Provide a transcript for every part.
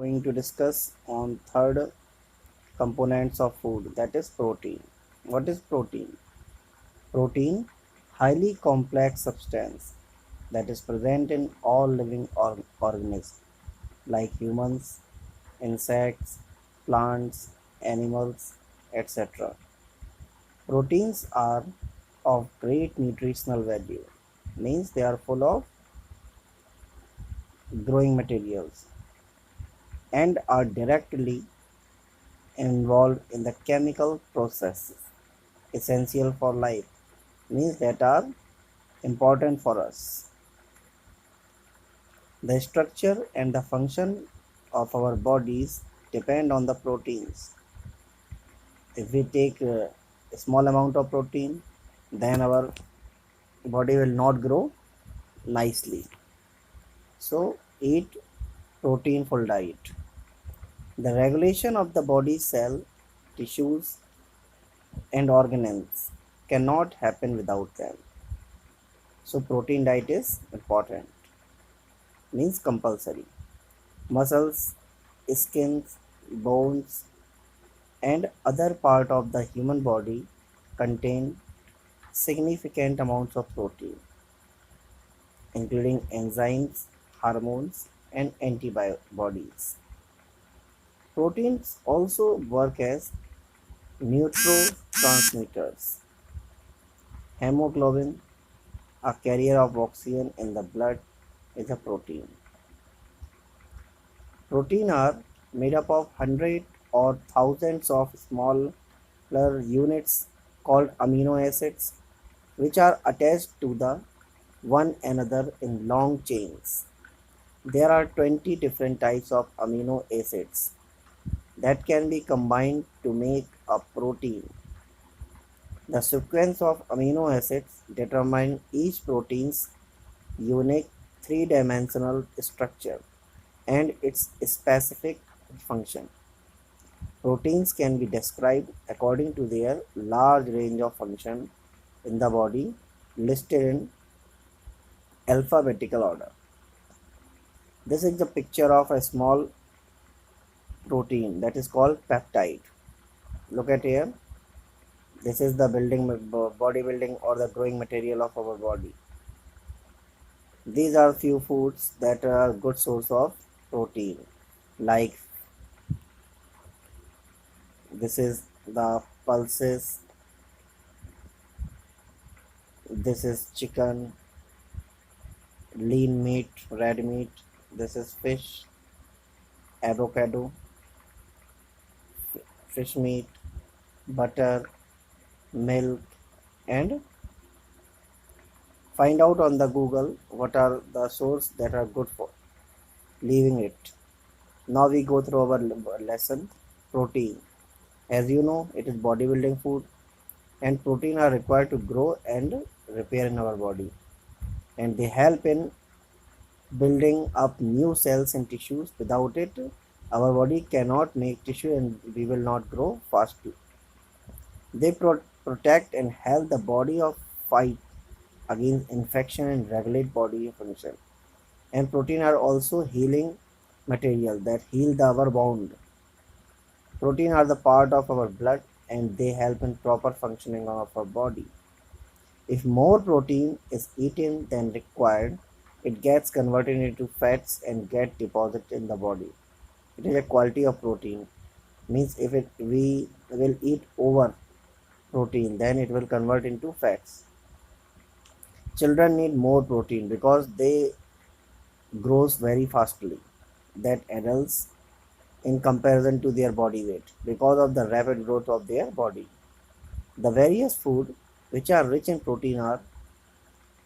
going to discuss on third components of food, that is protein. What is protein? Protein, highly complex substance that is present in all living organisms like humans, insects, plants, animals, etc. Proteins are of great nutritional value, means they are full of growing materials and are directly involved in the chemical processes essential for life, means that are important for us. The structure and the function of our bodies depend on the proteins. If we take a small amount of protein, then our body will not grow nicely. So eat proteinful diet. The regulation of the body cell, tissues and organelles cannot happen without them. So protein diet is important, means compulsory. Muscles, skins, bones and other part of the human body contain significant amounts of protein, including enzymes, hormones and antibodies. Proteins also work as neurotransmitters. Hemoglobin, a carrier of oxygen in the blood, is a protein. Protein are made up of hundreds or thousands of smaller units called amino acids, which are attached to the one another in long chains. There are 20 different types of amino acids that can be combined to make a protein. The sequence of amino acids determine each protein's unique three-dimensional structure and its specific function. Proteins can be described according to their large range of function in the body, listed in alphabetical order. This is the picture of a small protein that is called peptide. Look at here. This is the bodybuilding or the growing material of our body. These are few foods that are good source of protein, like this is the pulses, this is chicken, lean meat, red meat, this is fish, avocado, fish meat, butter, milk, and find out on the Google what are the source that are good for leaving it. Now we go through our lesson. Protein, as you know, it is bodybuilding food and protein are required to grow and repair in our body, and they help in building up new cells and tissues. Without it, our body cannot make tissue and we will not grow fast. They protect and help the body of fight against infection and regulate body function. And protein are also healing material that heal our wound. Protein are the part of our blood and they help in proper functioning of our body. If more protein is eaten than required, it gets converted into fats and get deposited in the body. It is a quality of protein. Means if we will eat over protein, then it will convert into fats. Children need more protein because they grows very fastly than adults in comparison to their body weight because of the rapid growth of their body. The various food which are rich in protein are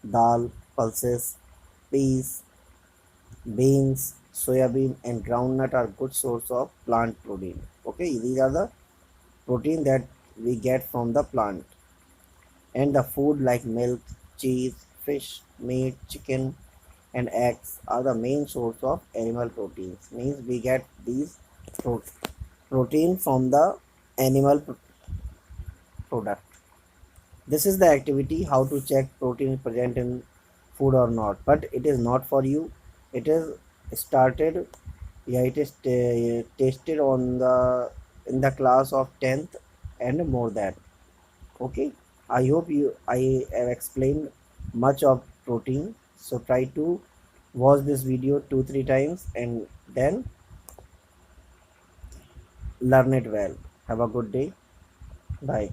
dal, pulses, peas, beans, soybean and groundnut are good source of plant protein. Okay, these are the protein that we get from the plant. And the food like milk, cheese, fish, meat, chicken and eggs are the main source of animal proteins. Means we get these pro- protein from the animal product. This is the activity how to check protein present in food or not, but it is not for you. It is started Yeah, it is tasted on the in the class of 10th and more than. Okay, I hope I have explained much of protein. So try to watch this video 2 3 times and then learn it well. Have a good day. Bye.